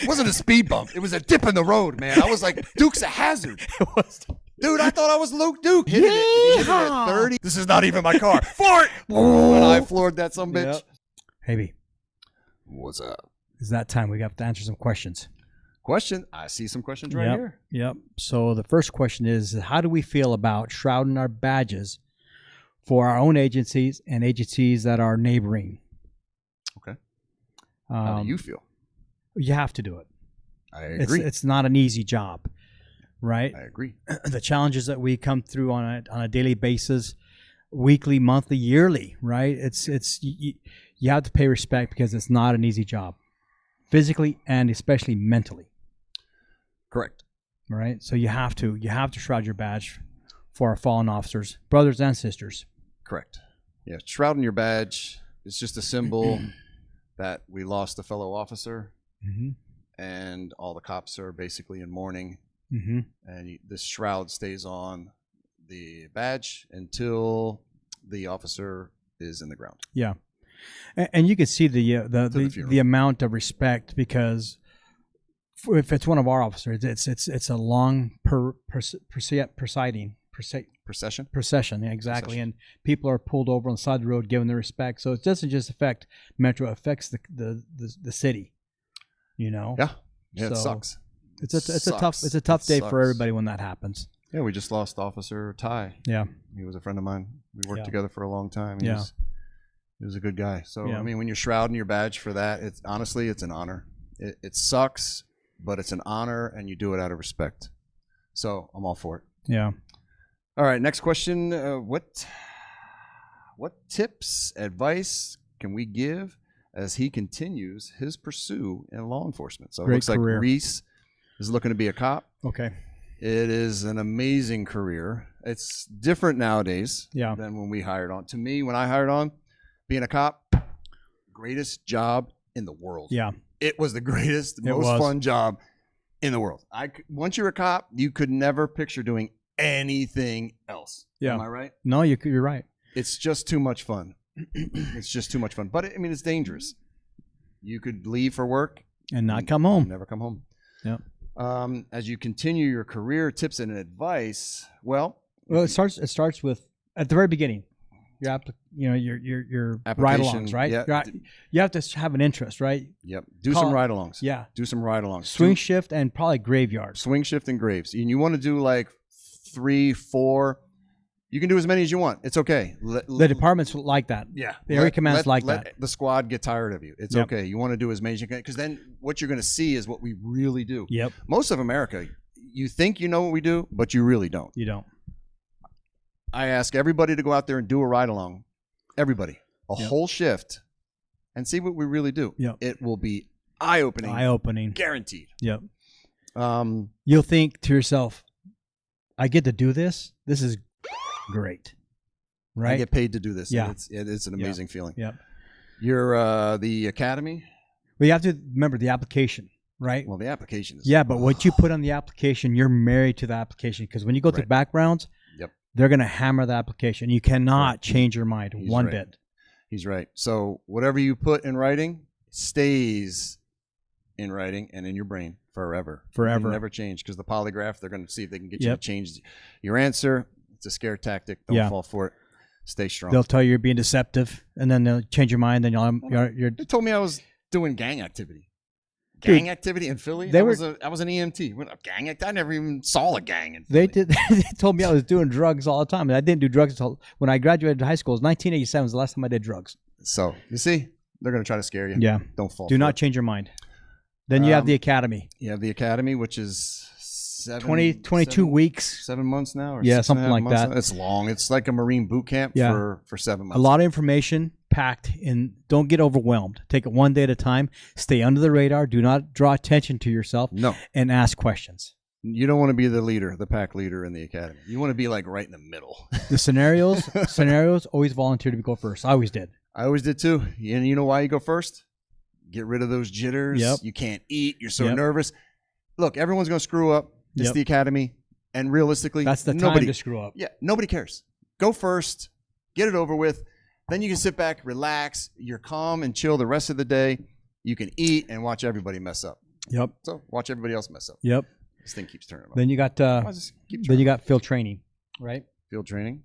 It wasn't a speed bump. It was a dip in the road, man. I was like, Duke's a hazard. It was. Dude, I thought I was Luke Duke. Hit it at 30. This is not even my car. Floor it. When I floored that some bitch. Yep. Hey, B. What's up? It's that time. We got to answer some questions. Question? I see some questions right here. Yep. So the first question is, how do we feel about shrouding our badges for our own agencies and agencies that are neighboring? Okay. How do you feel? You have to do it. I agree. It's not an easy job, right? I agree. The challenges that we come through on a daily basis, weekly, monthly, yearly, right? You have to pay respect because it's not an easy job, physically and especially mentally. Correct. Right. So you have to shroud your badge for our fallen officers, brothers and sisters. Correct. Yeah, shrouding your badge is just a symbol that we lost a fellow officer, and all the cops are basically in mourning. And this shroud stays on the badge until the officer is in the ground. Yeah, and you can see the amount of respect, because if it's one of our officers, it's a long procession. Yeah, exactly. Procession. And people are pulled over on the side of the road, giving their respect. So it doesn't just affect Metro; it affects the city. You know. Yeah. Yeah, so it sucks. It's a tough day for everybody when that happens. Yeah, we just lost Officer Ty. Yeah. He was a friend of mine. We worked together for a long time. He was a good guy. So I mean, when you're shrouding your badge for that, it's an honor. It sucks, but it's an honor, and you do it out of respect. So I'm all for it. Yeah. All right, next question. What tips, advice can we give as he continues his pursuit in law enforcement? So it looks like Rese is looking to be a cop. Okay. It is an amazing career. It's different nowadays than when we hired on. To me, when I hired on, being a cop, greatest job in the world. Yeah. It was the greatest, most fun job in the world. Once you're a cop, you could never picture doing anything else. Yeah. Am I right? No, you're right. It's just too much fun. It's just too much fun. But I mean, it's dangerous. You could leave for work and not come home. Never come home. Yep. As you continue your career, tips and advice. Well, it starts with at the very beginning. Your ride-alongs, right? Yeah. You have to have an interest, right? Yep. Do some ride-alongs. Yeah. Do some ride-alongs. Swing shift and probably graveyard. Swing shift and graves. And you want to do like 3, 4. You can do as many as you want. It's okay. The departments like that. Yeah. The area commands like that. Let the squad get tired of you. It's okay. You want to do as many as you can, because then what you're going to see is what we really do. Yep. Most of America, you think you know what we do, but you really don't. You don't. I ask everybody to go out there and do a ride-along. Everybody. A whole shift, and see what we really do. Yep. It will be eye-opening. Eye-opening. Guaranteed. Yep. You'll think to yourself, I get to do this? This is great. Right? I get paid to do this. Yeah. It's an amazing feeling. Yep. You're the academy? Well, you have to remember the application. Right. Well, the application is. Yeah, but what you put on the application, you're married to the application, because when you go through backgrounds, they're going to hammer the application. You cannot change your mind one bit. He's right. So whatever you put in writing stays in writing and in your brain forever. Forever. It'll never change, because the polygraph, they're going to see if they can get you to change your answer. It's a scare tactic. Don't fall for it. Stay strong. They'll tell you you're being deceptive, and then they'll change your mind. Then you're. They told me I was doing gang activity. Gang activity in Philly? I was an EMT. What, a gang act? I never even saw a gang in Philly. They told me I was doing drugs all the time, and I didn't do drugs until when I graduated high school. It was 1987 was the last time I did drugs. So, you see, they're going to try to scare you. Yeah. Don't fall. Do not change your mind. Then you have the academy. You have the academy, which is 22 weeks. 7 months now? Or yeah, something like that. It's long. It's like a Marine boot camp for 7 months. A lot of information packed in. Don't get overwhelmed. Take it one day at a time. Stay under the radar. Do not draw attention to yourself. No. And ask questions. You don't want to be the leader, the pack leader in the academy. You want to be like right in the middle. The scenarios, always volunteer to go first. I always did. I always did too. And you know why you go first? Get rid of those jitters. Yep. You can't eat. You're so nervous. Look, everyone's going to screw up. It's the academy. And realistically, that's the time to screw up. Yeah, nobody cares. Go first. Get it over with. Then you can sit back, relax. You're calm and chill the rest of the day. You can eat and watch everybody mess up. Yep. So watch everybody else mess up. Yep. This thing keeps turning. Then you got field training, right? Field training.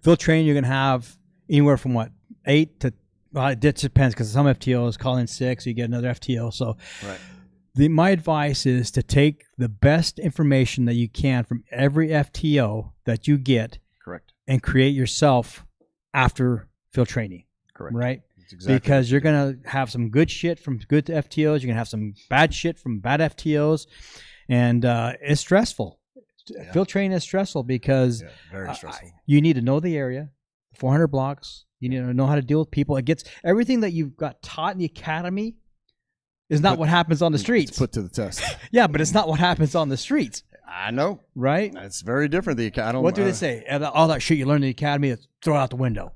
Field training, you're gonna have anywhere from 8 to. Well, it depends because some FTOs call in sick, so you get another FTO. So, my advice is to take the best information that you can from every FTO that you get, correct, and create yourself after field training, correct, right? Exactly. Because you're gonna have some good shit from good FTOs, you're gonna have some bad shit from bad FTOs, and it's stressful. Yeah. Field training is stressful because very stressful. You need to know the area, 400 blocks. You need to know how to deal with people. It gets everything that you've got taught in the academy is not what happens on the streets. It's put to the test. Yeah, but it's not what happens on the streets. I know, right? It's very different. The academy. What do they say? All that shit you learned in the academy, throw it out the window.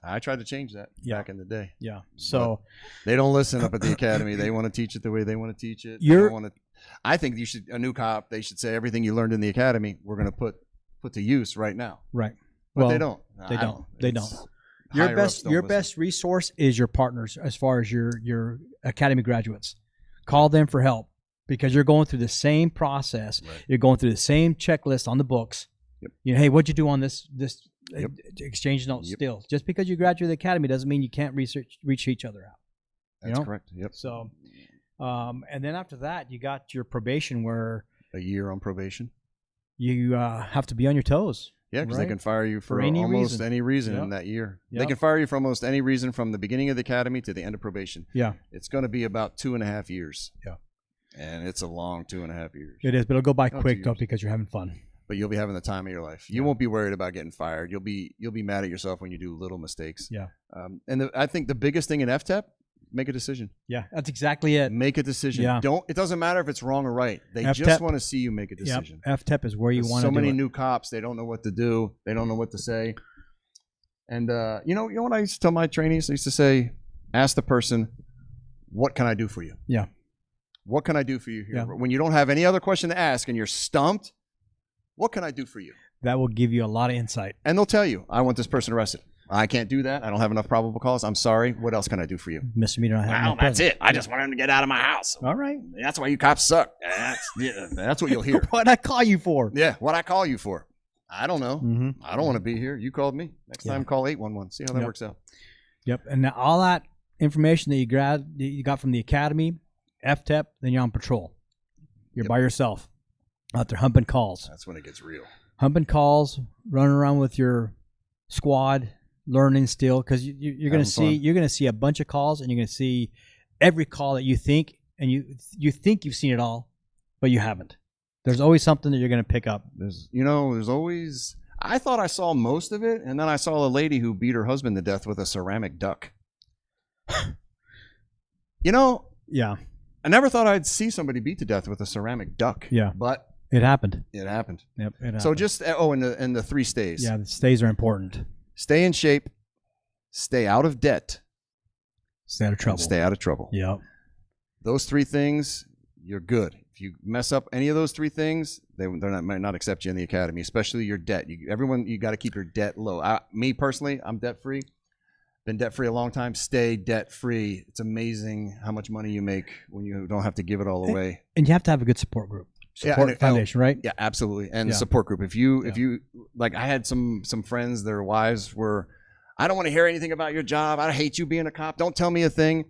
I tried to change that back in the day. Yeah. So they don't listen up at the academy. They want to teach it the way they want to teach it. I think a new cop. They should say everything you learned in the academy, we're going to put to use right now. Right. But they don't. They don't. Your best resource is your partners as far as your academy graduates. Call them for help because you're going through the same process. Right. You're going through the same checklist on the books. Yep. Hey, what'd you do on this exchange note still? Just because you graduated the academy doesn't mean you can't reach each other out. That's correct. Yep. So, and then after that, you got your probation where a year on probation. You have to be on your toes. Yeah, because they can fire you for almost any reason in that year. Yep. They can fire you for almost any reason from the beginning of the academy to the end of probation. Yeah. It's going to be about 2.5 years. Yeah. And it's a long 2.5 years. It is, but it'll go by quick though because you're having fun. But you'll be having the time of your life. You won't be worried about getting fired. You'll be mad at yourself when you do little mistakes. Yeah. And I think the biggest thing in FTEP, make a decision. Yeah, that's exactly it. Make a decision. Yeah. It doesn't matter if it's wrong or right. They just want to see you make a decision. Yep. FTEP is where you want to do it. So many new cops, they don't know what to do. They don't know what to say. And you know what I used to tell my trainees? I used to say, ask the person, what can I do for you? Yeah. What can I do for you here? Yeah. When you don't have any other question to ask and you're stumped, what can I do for you? That will give you a lot of insight. And they'll tell you, I want this person arrested. I can't do that. I don't have enough probable cause. I'm sorry. What else can I do for you? Misdemeanor. Well, that's it. I just want him to get out of my house. All right. That's why you cops suck. That's what you'll hear. What'd I call you for? Yeah, what'd I call you for? I don't know. Mm-hmm. I don't want to be here. You called me. Next time, call 811. See how that works out. Yep. And now all that information that you got from the academy, FTEP, then you're on patrol. You're by yourself out there humping calls. That's when it gets real. Humping calls, running around with your squad, learning still, because you're going to see a bunch of calls, and you're going to see every call that you think, and you think you've seen it all, but you haven't. There's always something that you're going to pick up. There's always. I thought I saw most of it, and then I saw a lady who beat her husband to death with a ceramic duck. Yeah. I never thought I'd see somebody beat to death with a ceramic duck. Yeah. But it happened. It happened. Yep. It happened. So just and the 3 stays. Yeah, the stays are important. Stay in shape. Stay out of debt. Stay out of trouble. Stay out of trouble. Yep. Those 3 things, you're good. If you mess up any of those 3 things, might not accept you in the academy, especially your debt. You got to keep your debt low. Me personally, I'm debt free. Been debt free a long time. Stay debt free. It's amazing how much money you make when you don't have to give it all away. And you have to have a good support group. Foundation, right? Yeah, absolutely. And support group. If you like, I had some friends, their wives were, I don't want to hear anything about your job. I hate you being a cop. Don't tell me a thing.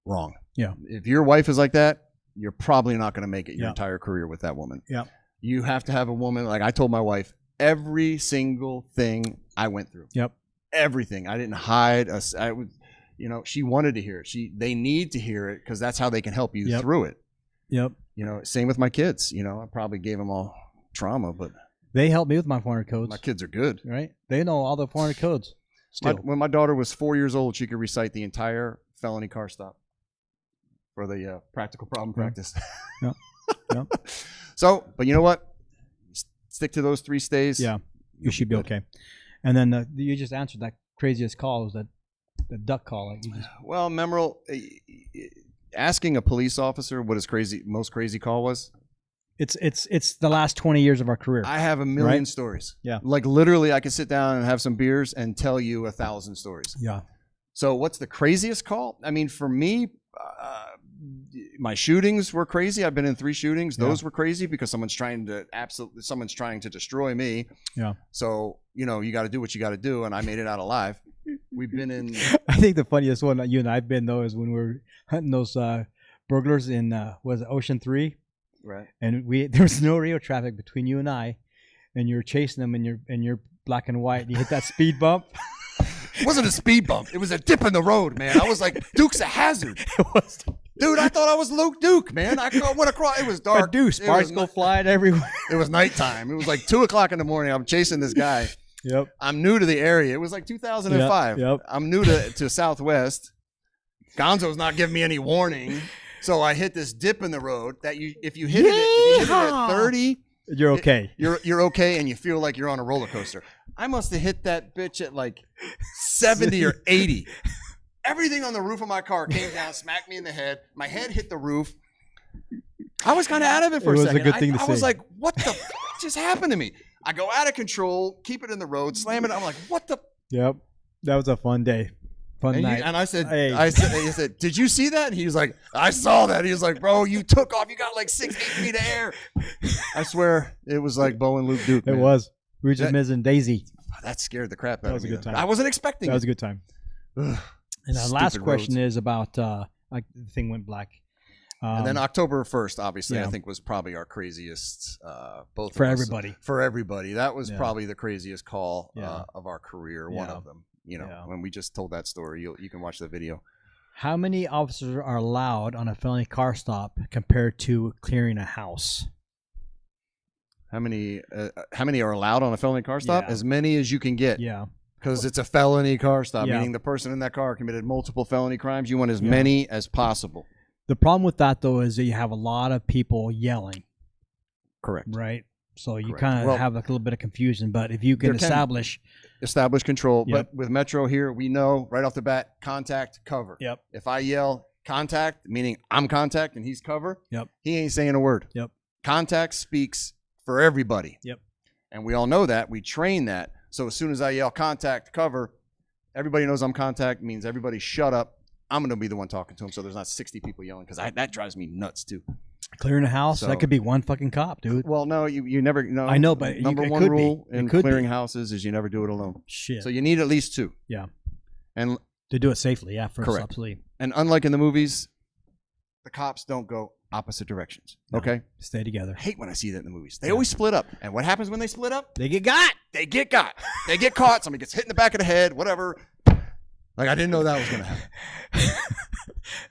Wrong. Yeah. If your wife is like that, you're probably not going to make it your entire career with that woman. Yeah. You have to have a woman. Like I told my wife, every single thing I went through. Yep. Everything. I didn't hide. She wanted to hear it. They need to hear it because that's how they can help you through it. Yep. Same with my kids. I probably gave them all trauma, but they helped me with my 400 codes. My kids are good. Right? They know all the 400 codes. Still. When my daughter was 4 years old, she could recite the entire felony car stop for the practical problem practice. Yep. Yep. So, but you know what? Stick to those 3 stays. Yeah. You should be okay. And then you just answered that craziest call. Was that the duck call? Well, memorable. Asking a police officer what his most crazy call was. It's the last 20 years of our career. I have a million stories. Yeah. Like literally, I could sit down and have some beers and tell you 1,000 stories. Yeah. So what's the craziest call? I mean, for me, my shootings were crazy. I've been in 3 shootings. Those were crazy because someone's trying to destroy me. Yeah. So, you know, you got to do what you got to do. And I made it out alive. We've been in. I think the funniest one that you and I've been, though, is when we were hunting those burglars in, was it Ocean 3? Right. And there was no radio traffic between you and I, and you were chasing them and you're black and white. And you hit that speed bump. It wasn't a speed bump. It was a dip in the road, man. I was like, Duke's a hazard. It was. Dude, I thought I was Luke Duke, man. I went across. It was dark. Dude, sparks go flying everywhere. It was nighttime. It was like 2 o'clock in the morning. I'm chasing this guy. Yep. I'm new to the area. It was like 2005. Yep. I'm new to Southwest. Gonzo's not giving me any warning. So I hit this dip in the road that if you hit it at 30, you're okay. You're okay, and you feel like you're on a roller coaster. I must have hit that bitch at like 70 or 80. Everything on the roof of my car came down, smacked me in the head. My head hit the roof. I was kind of out of it for a second. It was a good thing to see. I was like, what the f just happened to me? I go out of control, keep it in the road, slam it. I'm like, what the? Yep. That was a fun day. Fun night. And I said, he said, did you see that? And he was like, I saw that. He was like, bro, you took off. You got like 6, 8 feet of air. I swear it was like Bo and Luke Duke. It was. We were just missing Daisy. That scared the crap out of me. That was a good time. I wasn't expecting That was a good time. And our last question is about, like the thing went black. And then October 1st, obviously, I think was probably our craziest, both for everybody. For everybody. That was probably the craziest call of our career, one of them. You know, when we just told that story, you can watch the video. How many officers are allowed on a felony car stop compared to clearing a house? How many are allowed on a felony car stop? As many as you can get. Yeah. Because it's a felony car stop, meaning the person in that car committed multiple felony crimes. You want as many as possible. The problem with that, though, is that you have a lot of people yelling. Correct. Right? So you kind of have like a little bit of confusion. But if you can establish control. But with Metro here, we know right off the bat, contact, cover. Yep. If I yell contact, meaning I'm contact and he's cover, he ain't saying a word. Yep. Contact speaks for everybody. Yep. And we all know that. We train that. So as soon as I yell contact, cover, everybody knows I'm contact, means everybody shut up. I'm going to be the one talking to him, so there's not 60 people yelling, because that drives me nuts, too. Clearing a house, that could be one fucking cop, dude. Well, no, you never know. I know, but number one rule in clearing houses is you never do it alone. Shit. So you need at least 2. Yeah. And to do it safely, first, correct. Absolutely. And unlike in the movies, the cops don't go opposite directions. No. Okay? Stay together. I hate when I see that in the movies. They always split up. And what happens when they split up? They get got. They get got. They get caught. Somebody gets hit in the back of the head, whatever. Like, I didn't know that was going to happen.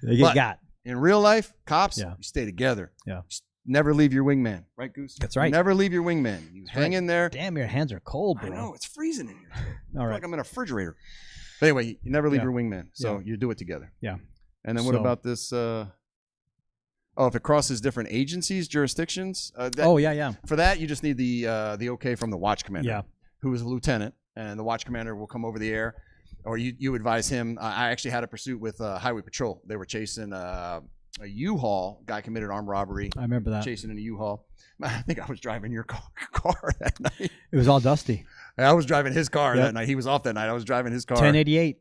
They get got. In real life, cops, you stay together. Yeah. Never leave your wingman. Right, Goose? That's right. Never leave your wingman. You hang in there. Damn, your hands are cold, bro. I know. It's freezing in here. All right. Like I'm in a refrigerator. But anyway, you never leave your wingman. So you do it together. Yeah. And then what about this? If it crosses different agencies, jurisdictions. For that, you just need the okay from the watch commander, who is a lieutenant, and the watch commander will come over the air, or you advise him. I actually had a pursuit with Highway Patrol. They were chasing a U-Haul. Guy committed armed robbery. I remember that. Chasing in a U-Haul. I think I was driving your car that night. It was all dusty. I was driving his car that night. He was off that night. I was driving his car. 1088.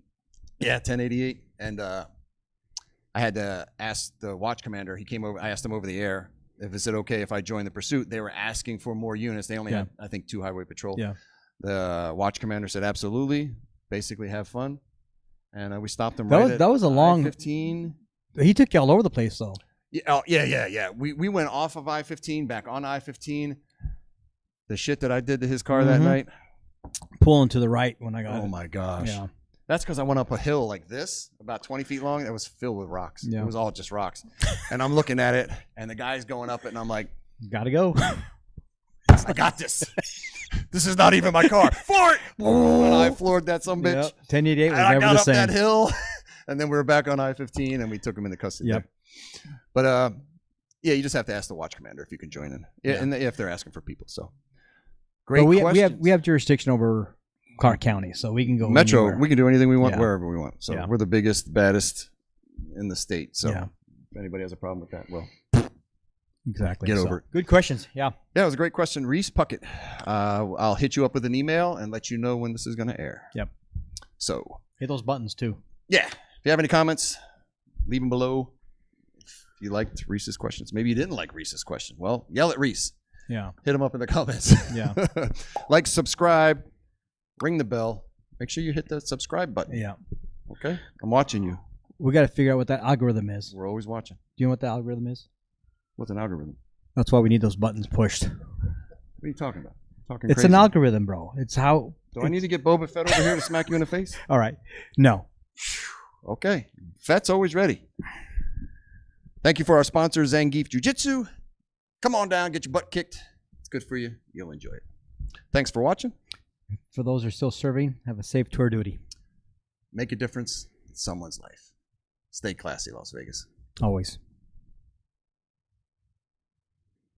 Yeah, 1088. And I had to ask the watch commander. He came over. I asked him over the air if is it okay if I join the pursuit. They were asking for more units. They only had, I think, 2 Highway Patrol. Yeah. The watch commander said absolutely. Basically, have fun. And we stopped him that was a long I-15. He took you all over the place, though. Yeah. We went off of I-15, back on I-15. The shit that I did to his car that night. Pulling to the right when I got it. Oh, my gosh. Yeah. That's because I went up a hill like this, about 20 feet long. It was filled with rocks. Yeah. It was all just rocks. And I'm looking at it, and the guy's going up it, and I'm like, gotta go. I got this. This is not even my car. Floor it! And I floored that some bitch. 1088 was and never the same. I got up that hill, and then we were back on I-15, and we took him into custody. Yep. But, you just have to ask the watch commander if you can join in. And if they're asking for people. So, great questions. We have jurisdiction over Clark County, so we can go Metro. anywhere. We can do anything we want, wherever we want. So we're the biggest, baddest in the state. So if anybody has a problem with that, well, exactly. Get over it. Good questions. Yeah, it was a great question, Rese Puckett. I'll hit you up with an email and let you know when this is going to air. Yep. So hit those buttons too. Yeah. If you have any comments, leave them below. If If you liked Rese's questions. Maybe you didn't like Rese's question. Well, yell at Rese. Yeah. Hit him up in the comments. Yeah. Like, subscribe, ring the bell. Make sure you hit the subscribe button. Yeah. Okay? I'm watching you. We got to figure out what that algorithm is. We're always watching. Do you know what the algorithm is? What's an algorithm? That's why we need those buttons pushed. What are you talking about? It's crazy. An algorithm, bro. It's how. Do I need to get Boba Fett over here to smack you in the face? All right. No. Okay. Fett's always ready. Thank you for our sponsor, Zangief Jiu-Jitsu. Come on down, get your butt kicked. It's good for you. You'll enjoy it. Thanks for watching. For those who are still serving, have a safe tour duty. Make a difference in someone's life. Stay classy, Las Vegas. Always.